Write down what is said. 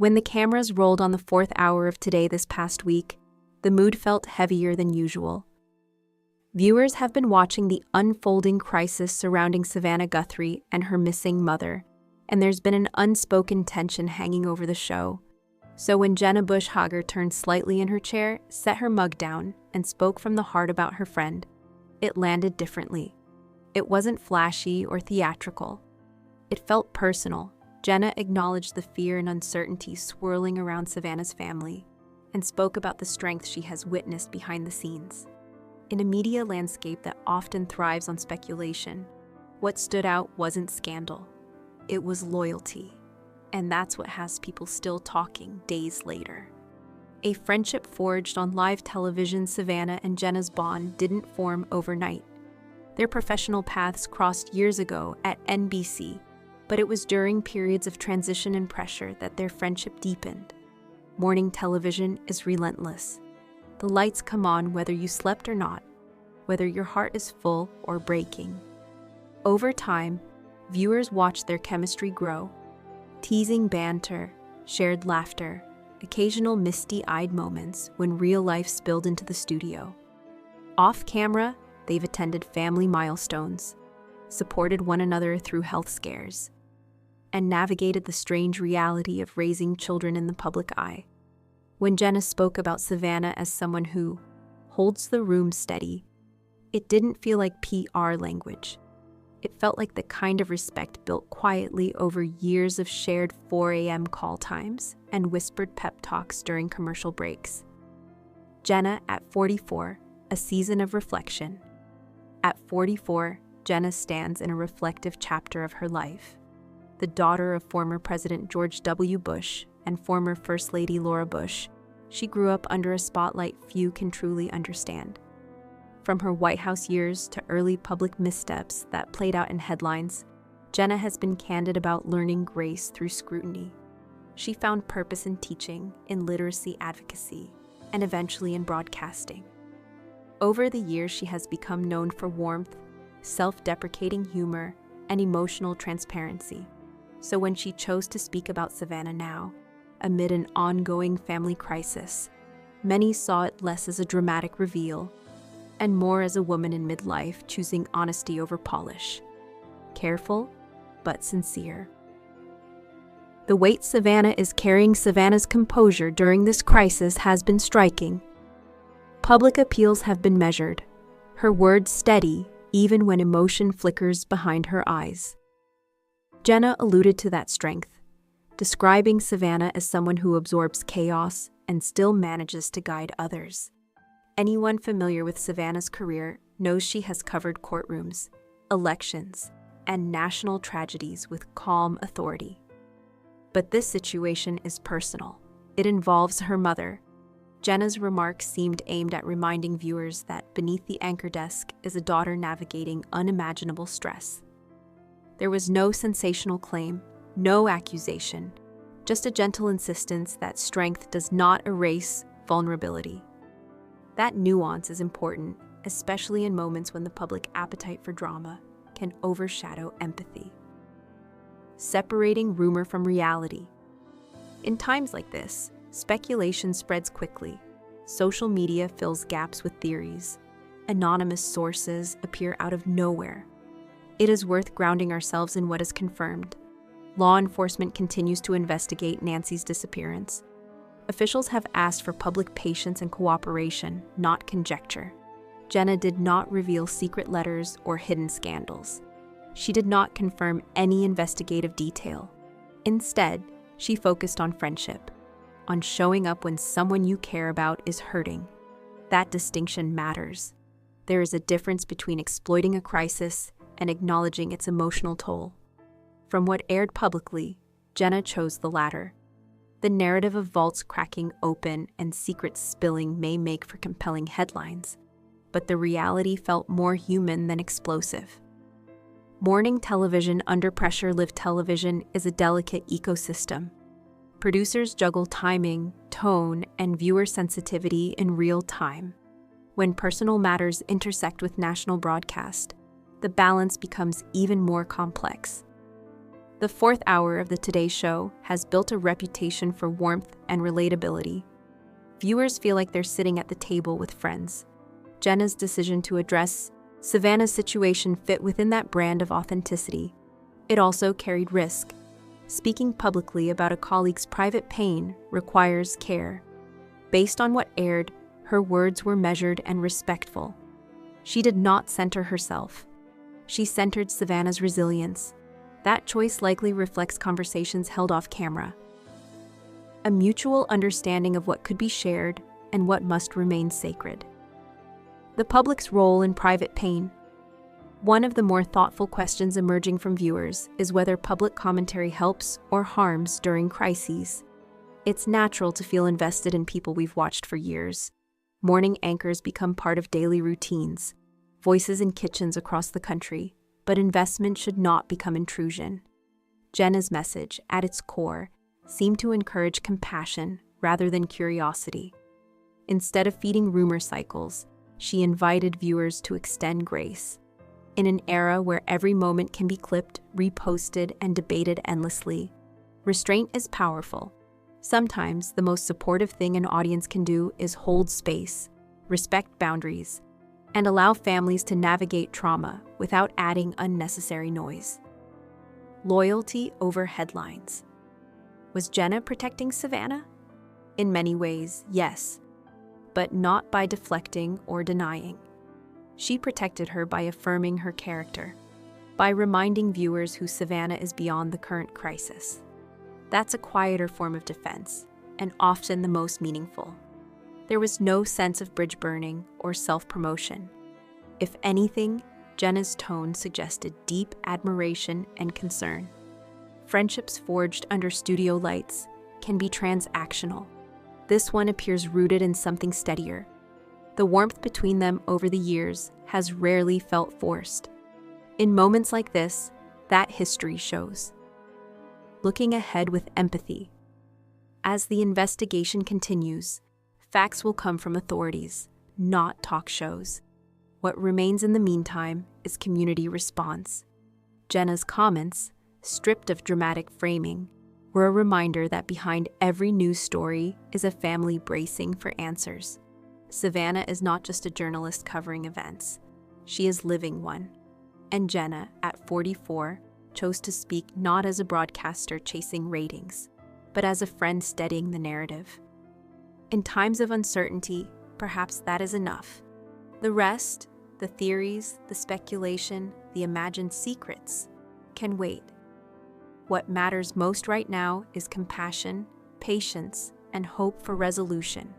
When the cameras rolled on the fourth hour of Today this past week, the mood felt heavier than usual. Viewers have been watching the unfolding crisis surrounding Savannah Guthrie and her missing mother, and there's been an unspoken tension hanging over the show. So when Jenna Hager turned slightly in her chair, set her mug down, and spoke from the heart about her friend, it landed differently. It wasn't flashy or theatrical. It felt personal. Jenna acknowledged the fear and uncertainty swirling around Savannah's family, and spoke about the strength she has witnessed behind the scenes. In a media landscape that often thrives on speculation, what stood out wasn't scandal. It was loyalty. And that's what has people still talking days later. A friendship forged on live television, Savannah and Jenna's bond didn't form overnight. Their professional paths crossed years ago at NBC, but it was during periods of transition and pressure that their friendship deepened. Morning television is relentless. The lights come on whether you slept or not, whether your heart is full or breaking. Over time, viewers watch their chemistry grow. Teasing banter, shared laughter, occasional misty-eyed moments when real life spilled into the studio. Off camera, they've attended family milestones, supported one another through health scares, and navigated the strange reality of raising children in the public eye. When Jenna spoke about Savannah as someone who holds the room steady, it didn't feel like PR language. It felt like the kind of respect built quietly over years of shared 4 a.m. call times and whispered pep talks during commercial breaks. Jenna at 44, a season of reflection. At 44, Jenna stands in a reflective chapter of her life. The daughter of former President George W. Bush and former First Lady Laura Bush, she grew up under a spotlight few can truly understand. From her White House years to early public missteps that played out in headlines, Jenna has been candid about learning grace through scrutiny. She found purpose in teaching, in literacy advocacy, and eventually in broadcasting. Over the years, she has become known for warmth, self-deprecating humor, and emotional transparency. So when she chose to speak about Savannah now, amid an ongoing family crisis, many saw it less as a dramatic reveal and more as a woman in midlife choosing honesty over polish. Careful, but sincere. The weight Savannah is carrying, Savannah's composure during this crisis has been striking. Public appeals have been measured, her words steady even when emotion flickers behind her eyes. Jenna alluded to that strength, describing Savannah as someone who absorbs chaos and still manages to guide others. Anyone familiar with Savannah's career knows she has covered courtrooms, elections, and national tragedies with calm authority. But this situation is personal. It involves her mother. Jenna's remarks seemed aimed at reminding viewers that beneath the anchor desk is a daughter navigating unimaginable stress. There was no sensational claim, no accusation, just a gentle insistence that strength does not erase vulnerability. That nuance is important, especially in moments when the public appetite for drama can overshadow empathy. Separating rumor from reality. In times like this, speculation spreads quickly. Social media fills gaps with theories. Anonymous sources appear out of nowhere. It is worth grounding ourselves in what is confirmed. Law enforcement continues to investigate Nancy's disappearance. Officials have asked for public patience and cooperation, not conjecture. Jenna did not reveal secret letters or hidden scandals. She did not confirm any investigative detail. Instead, she focused on friendship, on showing up when someone you care about is hurting. That distinction matters. There is a difference between exploiting a crisis and acknowledging its emotional toll. From what aired publicly, Jenna chose the latter. The narrative of vaults cracking open and secrets spilling may make for compelling headlines, but the reality felt more human than explosive. Morning television under pressure. Live television is a delicate ecosystem. Producers juggle timing, tone, and viewer sensitivity in real time. When personal matters intersect with national broadcast, the balance becomes even more complex. The fourth hour of the Today Show has built a reputation for warmth and relatability. Viewers feel like they're sitting at the table with friends. Jenna's decision to address Savannah's situation fit within that brand of authenticity. It also carried risk. Speaking publicly about a colleague's private pain requires care. Based on what aired, her words were measured and respectful. She did not center herself. She centered Savannah's resilience. That choice likely reflects conversations held off camera. A mutual understanding of what could be shared and what must remain sacred. The public's role in private pain. One of the more thoughtful questions emerging from viewers is whether public commentary helps or harms during crises. It's natural to feel invested in people we've watched for years. Morning anchors become part of daily routines, voices in kitchens across the country, but investment should not become intrusion. Jenna's message, at its core, seemed to encourage compassion rather than curiosity. Instead of feeding rumor cycles, she invited viewers to extend grace. In an era where every moment can be clipped, reposted, and debated endlessly, restraint is powerful. Sometimes the most supportive thing an audience can do is hold space, respect boundaries, and allow families to navigate trauma without adding unnecessary noise. Loyalty over headlines. Was Jenna protecting Savannah? In many ways, yes, but not by deflecting or denying. She protected her by affirming her character, by reminding viewers who Savannah is beyond the current crisis. That's a quieter form of defense, and often the most meaningful. There was no sense of bridge burning or self-promotion. If anything, Jenna's tone suggested deep admiration and concern. Friendships forged under studio lights can be transactional. This one appears rooted in something steadier. The warmth between them over the years has rarely felt forced. In moments like this, that history shows. Looking ahead with empathy. As the investigation continues, facts will come from authorities, not talk shows. What remains in the meantime is community response. Jenna's comments, stripped of dramatic framing, were a reminder that behind every news story is a family bracing for answers. Savannah is not just a journalist covering events. She is living one. And Jenna, at 44, chose to speak not as a broadcaster chasing ratings, but as a friend steadying the narrative. In times of uncertainty, perhaps that is enough. The rest, the theories, the speculation, the imagined secrets, can wait. What matters most right now is compassion, patience, and hope for resolution.